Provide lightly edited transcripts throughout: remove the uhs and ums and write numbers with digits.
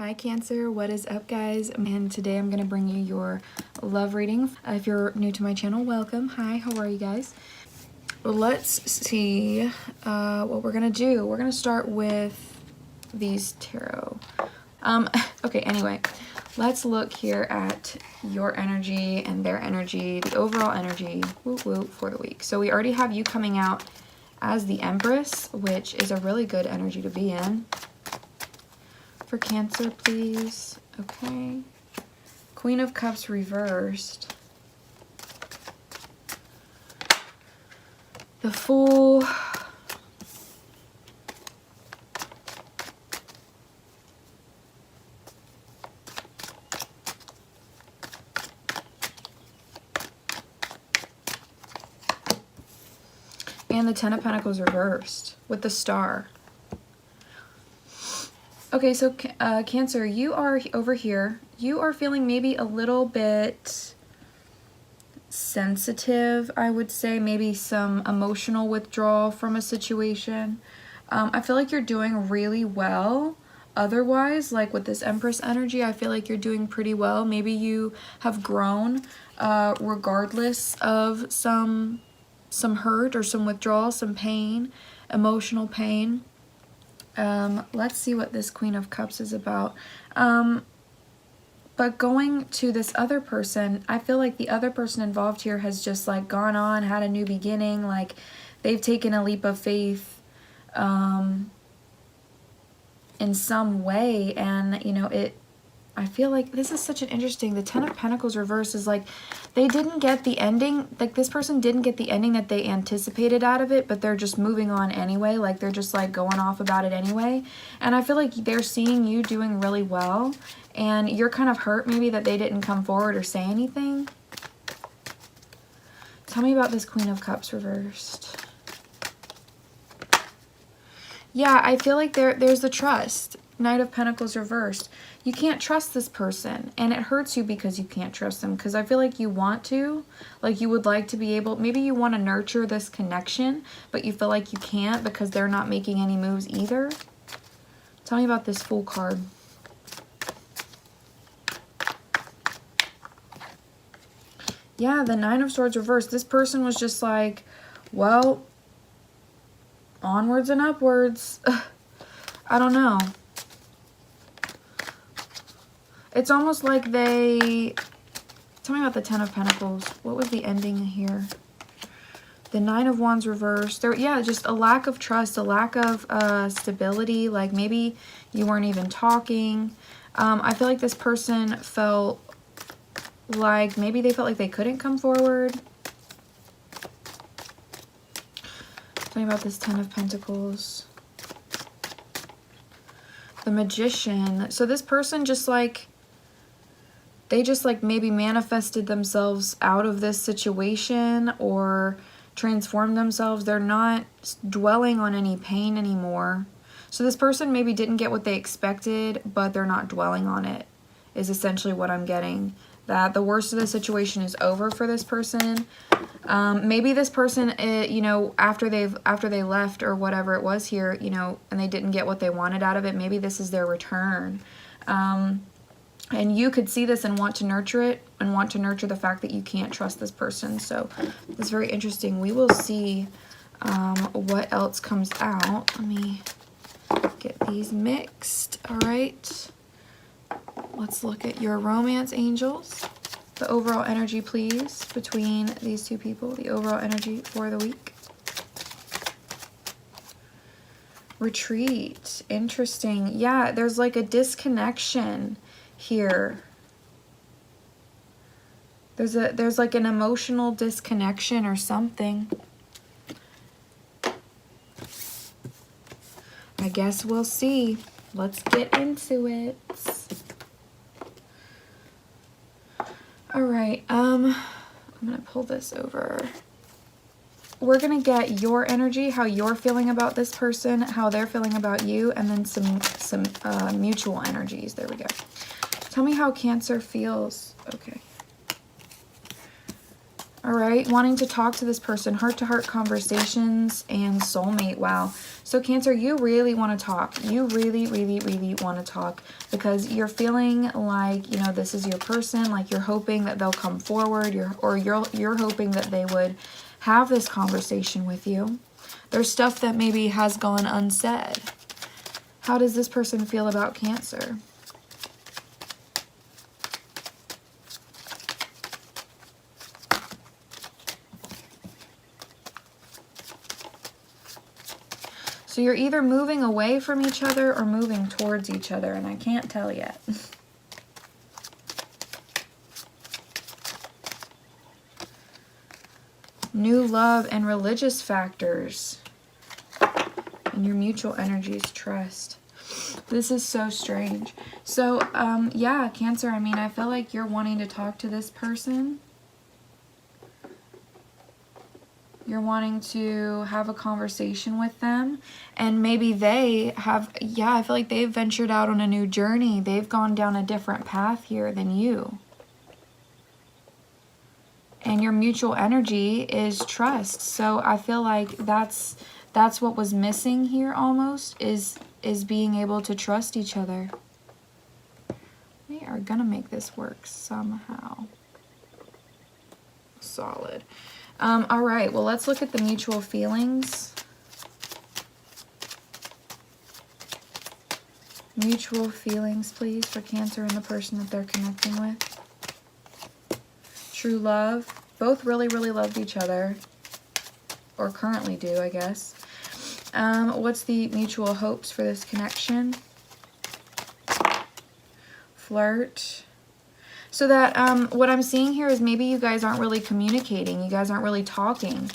Hi Cancer, what is up guys? And today I'm going to bring you your love reading. If you're new to my channel, welcome. Hi, how are you guys? Let's see what we're going to do. We're going to start with these tarot. Okay, anyway, let's look here at your energy and their energy, the overall energy, whoop whoop, for the week. So we already have you coming out as the Empress, which is a really good energy to be in. For Cancer, please. Okay. Queen of Cups reversed. The Fool. And the Ten of Pentacles reversed with the Star. Okay, so Cancer, you are over here. You are feeling maybe a little bit sensitive, I would say. Maybe some emotional withdrawal from a situation. I feel like you're doing really well. Otherwise, like with this Empress energy, I feel like you're doing pretty well. Maybe you have grown regardless of some hurt or some withdrawal, some pain, emotional pain. Let's see what this Queen of Cups is about. But going to this other person, I feel like the other person involved here has just like gone on, had a new beginning, like they've taken a leap of faith in some way. And, you know, I feel like this is such an interesting, the Ten of Pentacles reverse is like, they didn't get the ending, like this person didn't get the ending that they anticipated out of it, but they're just moving on anyway, like they're just like going off about it anyway. And I feel like they're seeing you doing really well, and you're kind of hurt maybe that they didn't come forward or say anything. Tell me about this Queen of Cups reversed. Yeah, I feel like there's the trust. Knight of Pentacles reversed. You can't trust this person, and it hurts you because you can't trust them, because I feel like you want to, like you would like to be able, maybe you want to nurture this connection, but you feel like you can't because they're not making any moves either. Tell me about this Fool card. Yeah, the Nine of Swords reversed. This person was just like, well, onwards and upwards. I don't know. It's almost like they... Tell me about the Ten of Pentacles. What was the ending here? The Nine of Wands reversed. There, yeah, just a lack of trust, a lack of stability. Like maybe you weren't even talking. I feel like this person felt like maybe they felt like they couldn't come forward. Tell me about this Ten of Pentacles. The Magician. So this person just like... They just like maybe manifested themselves out of this situation or transformed themselves. They're not dwelling on any pain anymore. So this person maybe didn't get what they expected, but they're not dwelling on it, is essentially what I'm getting. That the worst of the situation is over for this person. Maybe this person, you know, after they left or whatever it was here, you know, and they didn't get what they wanted out of it, maybe this is their return. And you could see this and want to nurture it and want to nurture the fact that you can't trust this person. So it's very interesting. We will see what else comes out. Let me get these mixed. All right. Let's look at your romance angels. The overall energy, please, between these two people. The overall energy for the week. Retreat. Interesting. Yeah, there's like a disconnection here. There's like an emotional disconnection or something. I guess we'll see. Let's get into it. All right, I'm gonna pull this over. We're gonna get your energy, how you're feeling about this person, how they're feeling about you, and then some mutual energies. There we go. Tell me how Cancer feels. Okay. All right, wanting to talk to this person, heart-to-heart conversations, and soulmate. Wow. So Cancer, you really want to talk. You really, really, really want to talk because you're feeling like, you know, this is your person. Like you're hoping that they'll come forward. You're hoping that they would have this conversation with you. There's stuff that maybe has gone unsaid. How does this person feel about Cancer? So you're either moving away from each other or moving towards each other, and I can't tell yet. New love and religious factors. And your mutual energies, trust. This is so strange. So, yeah, Cancer, I mean, I feel like you're wanting to talk to this person. You're wanting to have a conversation with them, and maybe they have, yeah, I feel like they've ventured out on a new journey. They've gone down a different path here than you. And your mutual energy is trust. So I feel like that's what was missing here almost, is being able to trust each other. We are gonna make this work somehow. Solid. All right, well, let's look at the mutual feelings. Mutual feelings, please, for Cancer and the person that they're connecting with. True love. Both really, really loved each other. Or currently do, I guess. What's the mutual hopes for this connection? Flirt. So that what I'm seeing here is maybe you guys aren't really communicating. You guys aren't really talking.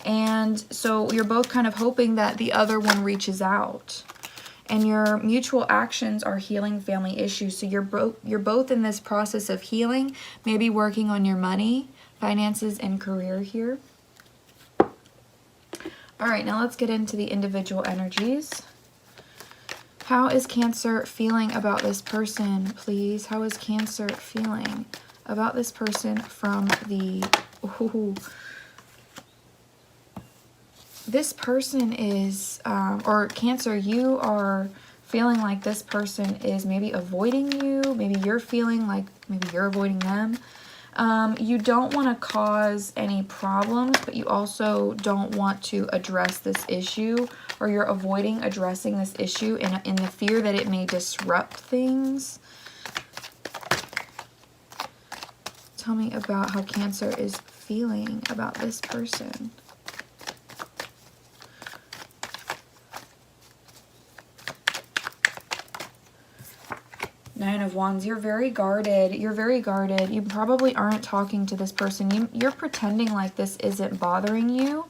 And so you're both kind of hoping that the other one reaches out. And your mutual actions are healing family issues. So you're both in this process of healing, maybe working on your money, finances, and career here. All right, now let's get into the individual energies. How is Cancer feeling about this person, please? How is Cancer feeling about this person from the... Ooh. This person is, or Cancer, you are feeling like this person is maybe avoiding you. Maybe you're feeling like maybe you're avoiding them. You don't want to cause any problems, but you also don't want to address this issue, or you're avoiding addressing this issue in the fear that it may disrupt things. Tell me about how Cancer is feeling about this person. Nine of Wands, you're very guarded. You're very guarded. You probably aren't talking to this person. You're pretending like this isn't bothering you,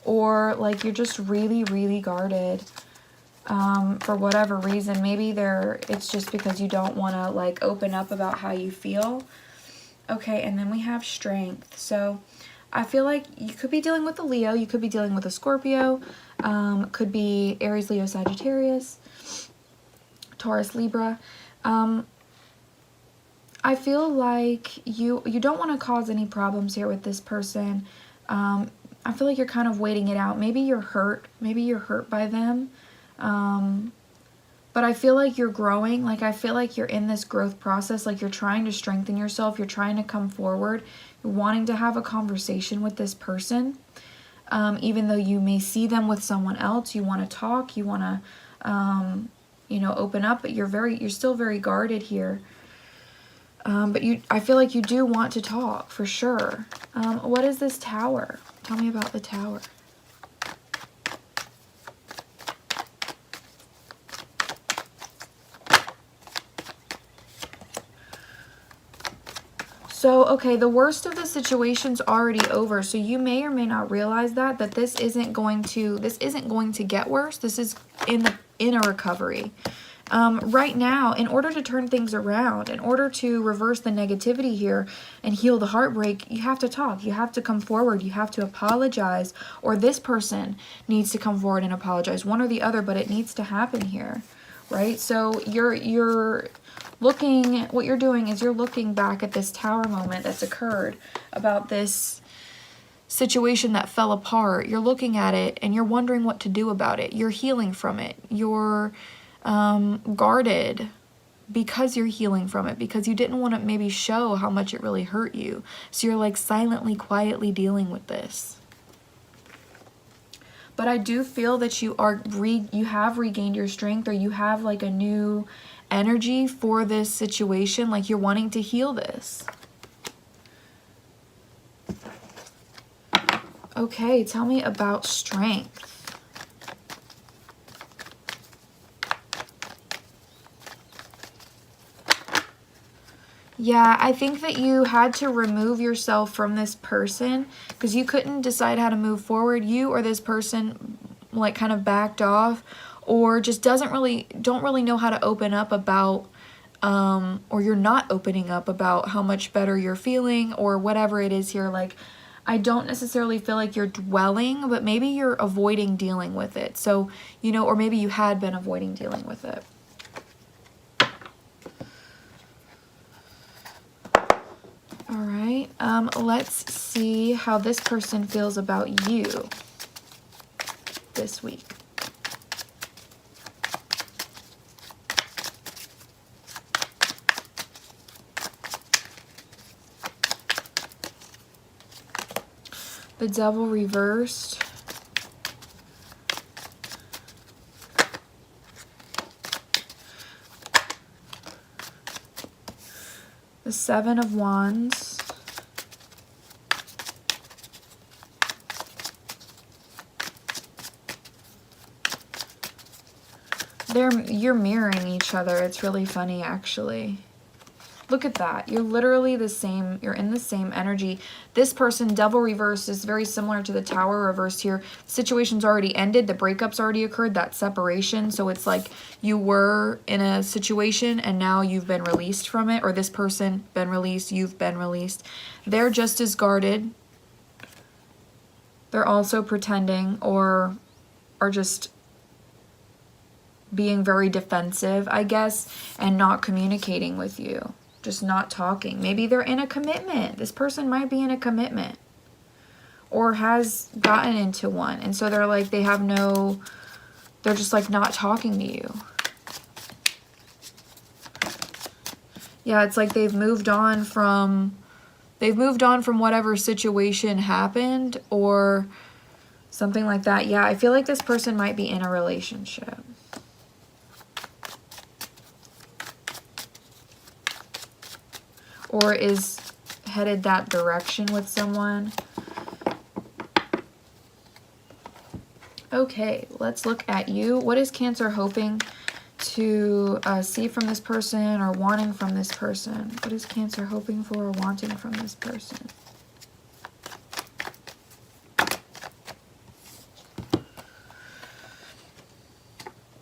or like you're just really, really guarded for whatever reason. Maybe it's just because you don't want to like open up about how you feel. Okay, and then we have Strength. So I feel like you could be dealing with a Leo. You could be dealing with a Scorpio. Could be Aries, Leo, Sagittarius, Taurus, Libra. I feel like you don't want to cause any problems here with this person. I feel like you're kind of waiting it out. Maybe you're hurt. Maybe you're hurt by them. But I feel like you're growing. Like I feel like you're in this growth process. Like you're trying to strengthen yourself. You're trying to come forward. You're wanting to have a conversation with this person. Even though you may see them with someone else, you want to talk. You want to... you know, open up, but you're still very guarded here. But I feel like you do want to talk for sure. What is this Tower? Tell me about the Tower. So, okay, the worst of the situation's already over. So you may or may not realize that this isn't going to get worse. This is in a recovery. Right now, in order to turn things around, in order to reverse the negativity here and heal the heartbreak, you have to talk. You have to come forward. You have to apologize, or this person needs to come forward and apologize. One or the other, but it needs to happen here, right? So you're looking, what you're doing is you're looking back at this Tower moment that's occurred about this situation that fell apart, you're looking at it and you're wondering what to do about it. You're healing from it. You're guarded because you're healing from it, because you didn't want to maybe show how much it really hurt you. So you're like silently, quietly dealing with this. But I do feel that you have regained your strength, or you have like a new energy for this situation. Like you're wanting to heal this. Okay, tell me about strength. Yeah, I think that you had to remove yourself from this person because you couldn't decide how to move forward. You or this person like kind of backed off, or just don't really know how to open up about, or you're not opening up about how much better you're feeling or whatever it is here. Like, I don't necessarily feel like you're dwelling, but maybe you're avoiding dealing with it. So, you know, or maybe you had been avoiding dealing with it. All right, let's see how this person feels about you this week. The Devil reversed. The Seven of Wands. You're mirroring each other. It's really funny, actually. Look at that. You're literally the same. You're in the same energy. This person, Devil reversed, is very similar to the Tower reversed here. The situation's already ended. The breakup's already occurred. That separation. So it's like you were in a situation and now you've been released from it. Or this person been released. You've been released. They're just as guarded. They're also pretending or are just being very defensive, I guess, and not communicating with you. Just not talking. Maybe they're in a commitment. This person might be in a commitment or has gotten into one. And so they're like, they're just like not talking to you. Yeah, it's like they've moved on from whatever situation happened or something like that. Yeah, I feel like this person might be in a relationship. Or is headed that direction with someone. Okay, let's look at you. What is Cancer hoping to see from this person or wanting from this person? What is Cancer hoping for or wanting from this person?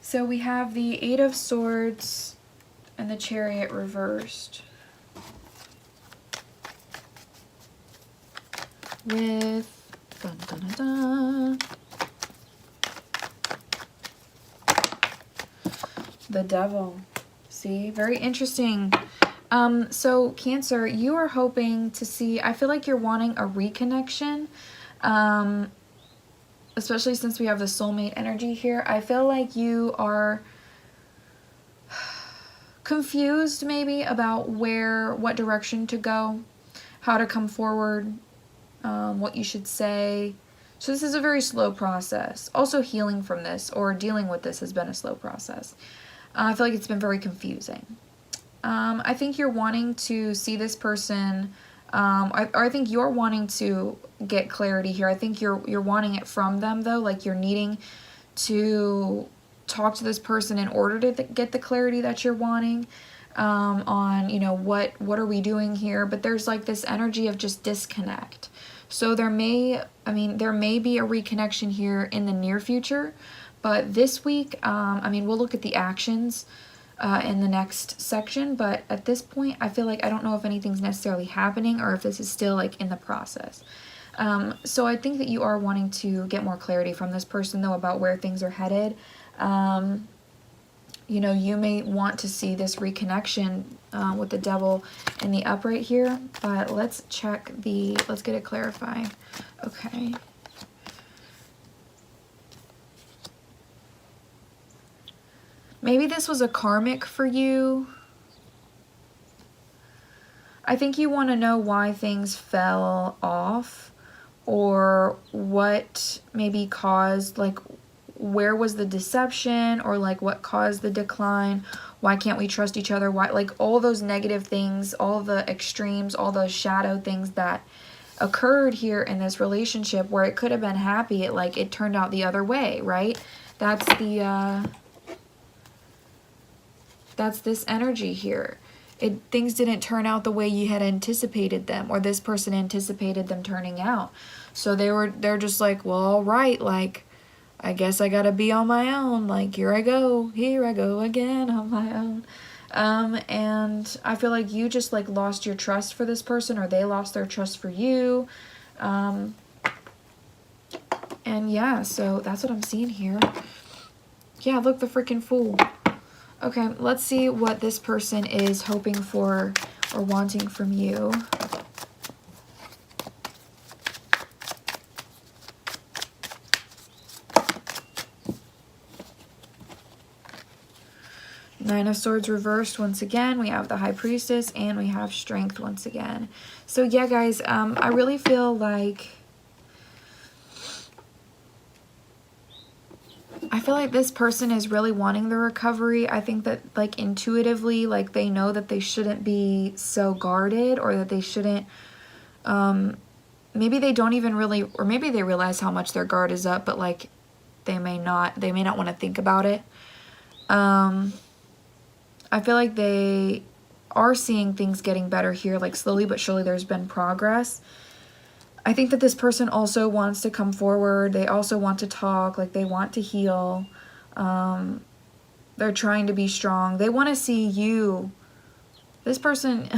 So we have the Eight of Swords and the Chariot reversed. With dun, dun, dun, dun, the Devil. See, very interesting. So Cancer, you are hoping to see, I feel like you're wanting a reconnection, especially since we have the soulmate energy here. I feel like you are confused maybe about what direction to go, how to come forward, what you should say. So this is a very slow process. Also healing from this or dealing with this has been a slow process. I feel like it's been very confusing. I think you're wanting to see this person. I think you're wanting to get clarity here. I think you're wanting it from them though. Like you're needing to talk to this person in order to get the clarity that you're wanting. On, you know, what are we doing here? But there's like this energy of just disconnect. So there may be a reconnection here in the near future, but this week, we'll look at the actions in the next section, but at this point, I feel like I don't know if anything's necessarily happening or if this is still like in the process. So I think that you are wanting to get more clarity from this person though about where things are headed. you know, you may want to see this reconnection with the devil in the upright here. But let's check the, let's get it clarified. Okay. Maybe this was a karmic for you. I think you want to know why things fell off, or what maybe caused, like, where was the deception, or like what caused the decline? Why can't we trust each other? Why, like, all those negative things, all the extremes, all those shadow things that occurred here in this relationship where it could have been happy, it turned out the other way, right? That's the that's this energy here. Things didn't turn out the way you had anticipated them, or this person anticipated them turning out. So they're just like, well, all right, like, I guess I gotta be on my own. Like, here I go again on my own. And I feel like you just like lost your trust for this person, or they lost their trust for you. And yeah, so that's what I'm seeing here. Yeah, look, the freaking Fool. Okay, let's see what this person is hoping for or wanting from you. Nine of Swords reversed once again. We have the High Priestess, and we have Strength once again. So yeah, guys, I really feel like this person is really wanting the recovery. I think that, like, intuitively, like, they know that they shouldn't be so guarded, or that they shouldn't, maybe they don't even really, or maybe they realize how much their guard is up, but like, they may not want to think about it. I feel like they are seeing things getting better here, like slowly but surely there's been progress. I think that this person also wants to come forward. They also want to talk, like, they want to heal. They're trying to be strong. They want to see you. This person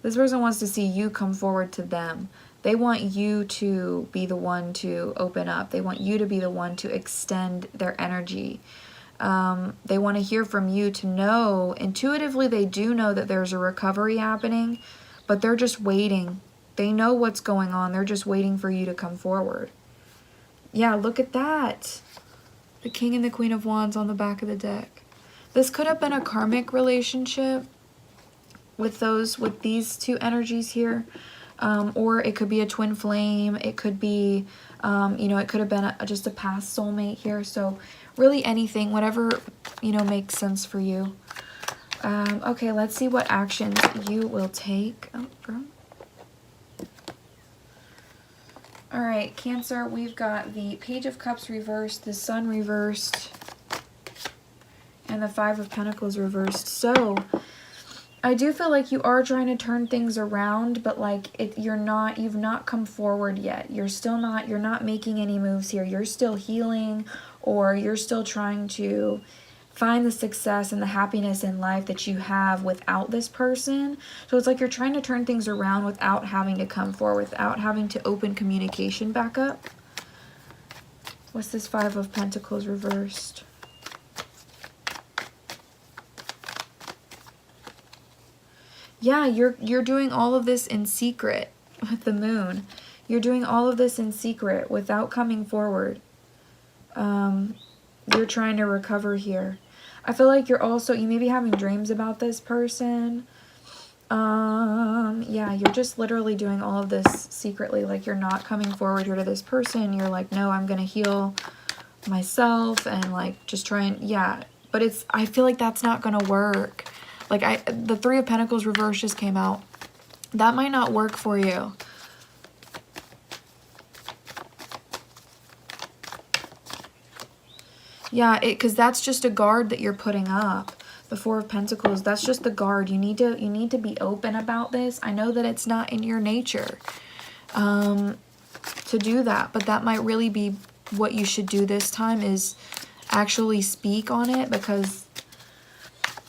wants to see you come forward to them. They want you to be the one to open up. They want you to be the one to extend their energy. They want to hear from you, to know, intuitively they do know that there's a recovery happening, but they're just waiting. They know what's going on. They're just waiting for you to come forward. Yeah, look at that. The King and the Queen of Wands on the back of the deck. This could have been a karmic relationship with these two energies here. Or it could be a twin flame. It could be, you know, it could have been just a past soulmate here. So really anything, whatever, you know, makes sense for you. Okay, let's see what actions you will take. Oh, girl. All right, Cancer, we've got the Page of Cups reversed, the Sun reversed, and the Five of Pentacles reversed. So I do feel like you are trying to turn things around, but like you've not come forward yet. You're not making any moves here. You're still healing, or you're still trying to find the success and the happiness in life that you have without this person. So it's like you're trying to turn things around without having to come forward, without having to open communication back up. What's this Five of Pentacles reversed? Yeah, you're doing all of this in secret with the Moon. You're doing all of this in secret without coming forward. You're trying to recover here. I feel like you may be having dreams about this person. Yeah, you're just literally doing all of this secretly. Like, you're not coming forward here to this person. You're like, no, I'm going to heal myself and like just trying. Yeah, but I feel like that's not going to work. Like, the Three of Pentacles reverse just came out. That might not work for you. Yeah, because that's just a guard that you're putting up. The Four of Pentacles, that's just the guard. You need to be open about this. I know that it's not in your nature to do that, but that might really be what you should do this time, is actually speak on it, because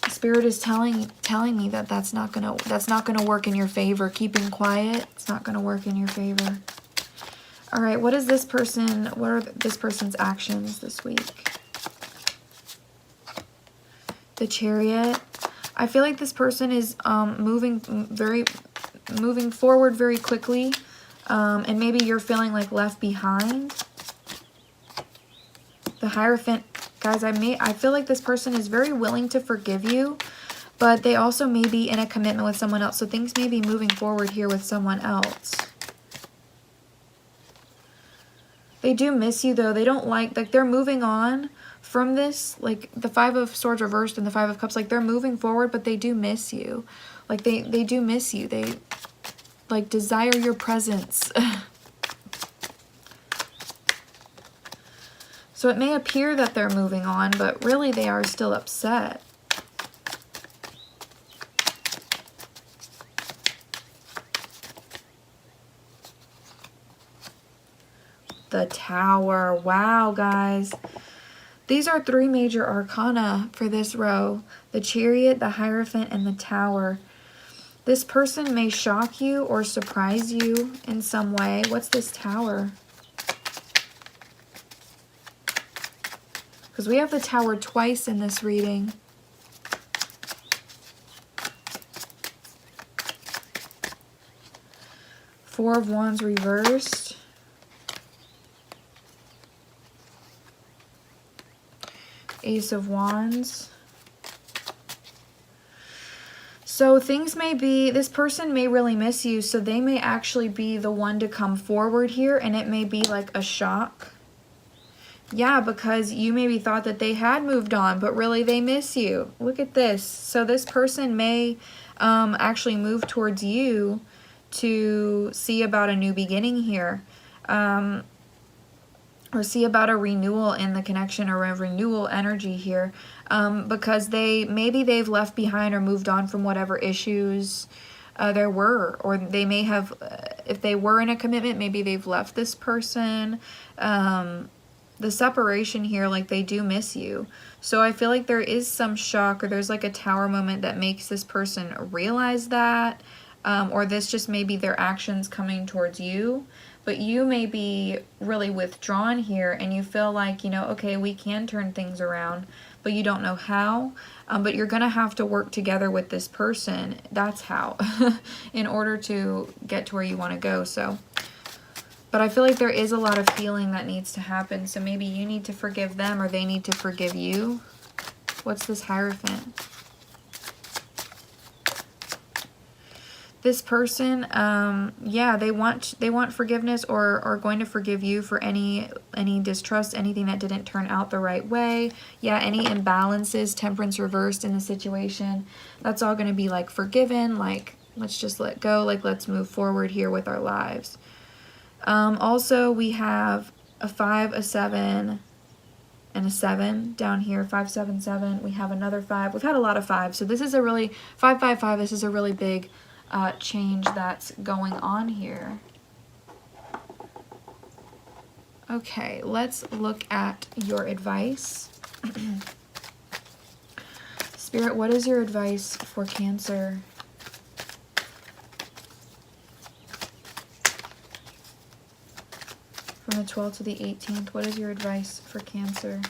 Spirit is telling me that that's not gonna work in your favor. Keeping quiet, it's not gonna work in your favor. All right, what are this person's actions this week? The Chariot. I feel like this person is moving forward very quickly, and maybe you're feeling like left behind. The Hierophant, guys, I feel like this person is very willing to forgive you, but they also may be in a commitment with someone else. So things may be moving forward here with someone else. They do miss you, though. They don't like they're moving on from this. Like the Five of Swords reversed and the Five of Cups, like they're moving forward, but they do miss you. Like they do miss you. They like desire your presence. So it may appear that they're moving on, but really they are still upset. The Tower. Wow, guys. These are 3 major arcana for this row. The Chariot, the Hierophant, and the Tower. This person may shock you or surprise you in some way. What's this Tower? Because we have the Tower twice in this reading. Four of Wands reversed. Ace of Wands. So things may be, this person may really miss you, so they may actually be the one to come forward here, and it may be like a shock. Yeah, because you maybe thought that they had moved on, but really they miss you. Look at this. So this person may actually move towards you to see about a new beginning here. Or see about a renewal in the connection or a renewal energy here. Because maybe they've left behind or moved on from whatever issues there were. Or they may have, if they were in a commitment, maybe they've left this person. The separation here, like they do miss you. So I feel like there is some shock, or there's like a Tower moment that makes this person realize that. Or this just may be their actions coming towards you. But you may be really withdrawn here, and you feel like, you know, okay, we can turn things around, but you don't know how. But you're going to have to work together with this person. That's how, in order to get to where you want to go. So, but I feel like there is a lot of healing that needs to happen. So maybe you need to forgive them, or they need to forgive you. What's this Hierophant? This person, yeah, they want forgiveness, or are going to forgive you for any distrust, anything that didn't turn out the right way. Yeah, any imbalances, Temperance reversed in the situation. That's all going to be like forgiven. Like, let's just let go. Like, let's move forward here with our lives. Also, we have a 5, a 7, and a 7 down here. 5, 7, 7. We have another 5. We've had a lot of 5. So this is a really 5, 5, 5. This is a really big change that's going on here. Okay, let's look at your advice. Spirit, what is your advice for Cancer? From the 12th to the 18th, what is your advice for Cancer?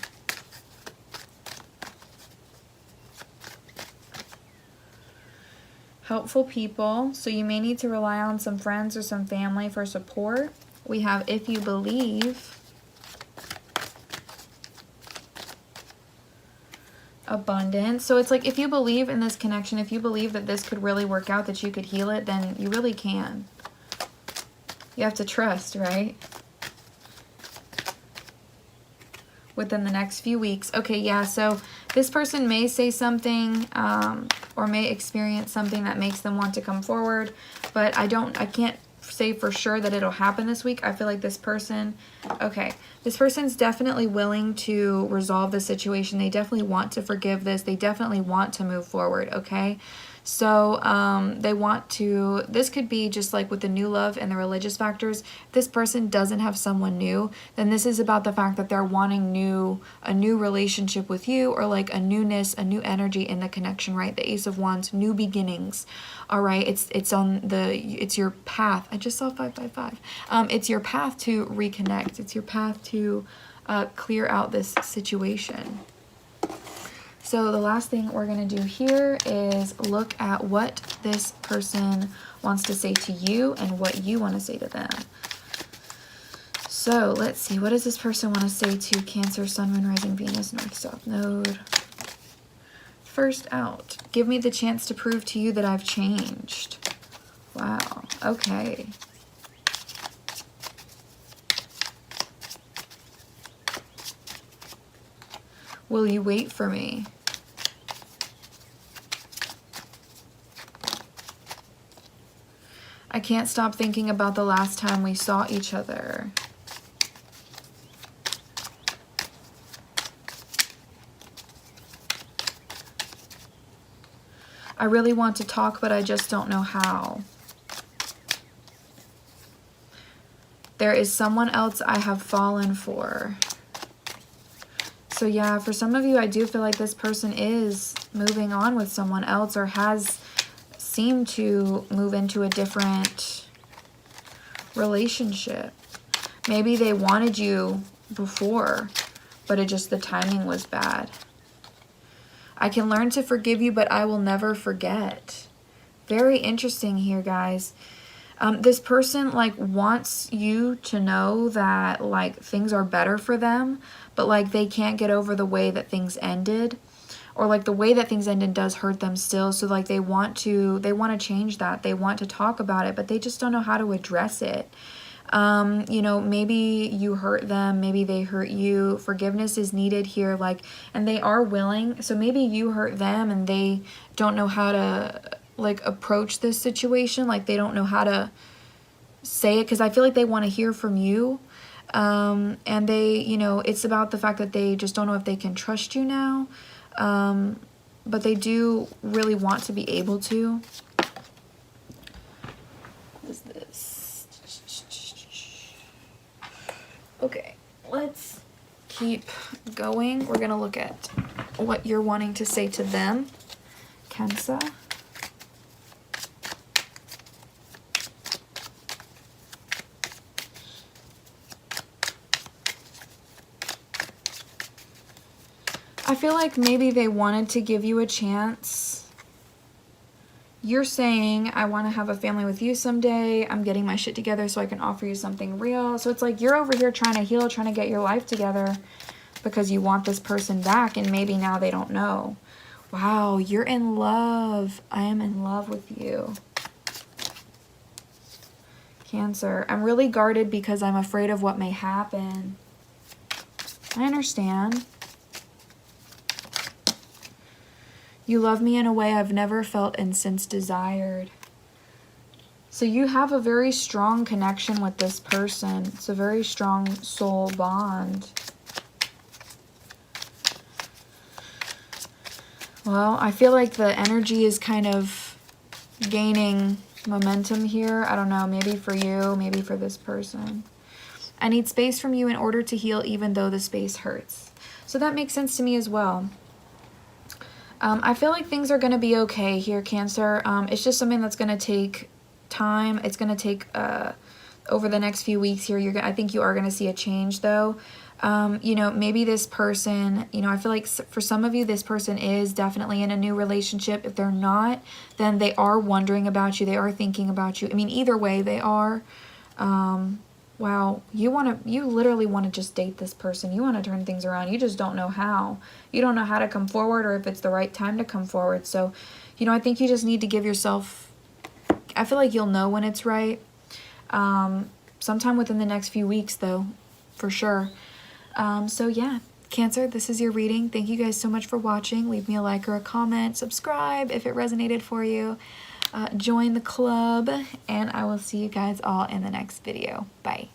Helpful people, so you may need to rely on some friends or some family for support. We have if you believe. Abundance. So it's like if you believe in this connection, if you believe that this could really work out, that you could heal it, then you really can. You have to trust, right? Within the next few weeks. Okay, yeah, so this person may say something or may experience something that makes them want to come forward, but I can't say for sure that it'll happen this week. I feel like this person, okay, this person's definitely willing to resolve the situation. They definitely want to forgive this. They definitely want to move forward, okay? So they want to, this could be just like with the new love and the religious factors. If this person doesn't have someone new, then this is about the fact that they're wanting a new relationship with you, or like a newness, a new energy in the connection, right? The Ace of Wands, new beginnings. All right, it's your path. I just saw 5, 5, 5. It's your path to reconnect. It's your path to clear out this situation. So the last thing we're going to do here is look at what this person wants to say to you and what you want to say to them. So let's see. What does this person want to say to Cancer, Sun, Moon, Rising, Venus, North, South Node? First out. Give me the chance to prove to you that I've changed. Wow. Okay. Will you wait for me? I can't stop thinking about the last time we saw each other. I really want to talk, but I just don't know how. There is someone else I have fallen for. So yeah, for some of you, I do feel like this person is moving on with someone else or has seemed to move into a different relationship. Maybe they wanted you before, but the timing was bad. I can learn to forgive you, but I will never forget. Very interesting here, guys. This person like wants you to know that like things are better for them, but like they can't get over the way that things ended, or like the way that things ended does hurt them still. So like they want to change that. They want to talk about it, but they just don't know how to address it. You know, maybe you hurt them, maybe they hurt you. Forgiveness is needed here, like, and they are willing. So maybe you hurt them and they don't know how to like approach this situation. Like they don't know how to say it, because I feel like they want to hear from you. And they, you know, it's about the fact that they just don't know if they can trust you now. But they do really want to be able to. What is this? Okay, let's keep going. We're going to look at what you're wanting to say to them, Cancer. I feel like maybe they wanted to give you a chance. You're saying, I want to have a family with you someday. I'm getting my shit together so I can offer you something real. So it's like you're over here trying to heal, trying to get your life together because you want this person back, and maybe now they don't know. Wow, you're in love. I am in love with you. Cancer, I'm really guarded because I'm afraid of what may happen. I understand. You love me in a way I've never felt and since desired. So you have a very strong connection with this person. It's a very strong soul bond. Well, I feel like the energy is kind of gaining momentum here. I don't know, maybe for you, maybe for this person. I need space from you in order to heal, even though the space hurts. So that makes sense to me as well. I feel like things are going to be okay here, Cancer. It's just something that's going to take time. It's going to take over the next few weeks here. I think you are going to see a change, though. You know, maybe this person, you know, I feel like for some of you, this person is definitely in a new relationship. If they're not, then they are wondering about you. They are thinking about you. I mean, either way, they are. Wow, you literally want to just date this person. You want to turn things around. You just don't know how. You don't know how to come forward or if it's the right time to come forward. So, you know, I think you just need to give yourself, I feel like you'll know when it's right. Sometime within the next few weeks, though, for sure. So yeah, Cancer, this is your reading. Thank you guys so much for watching. Leave me a like or a comment. Subscribe if it resonated for you. Join the club, and I will see you guys all in the next video. Bye.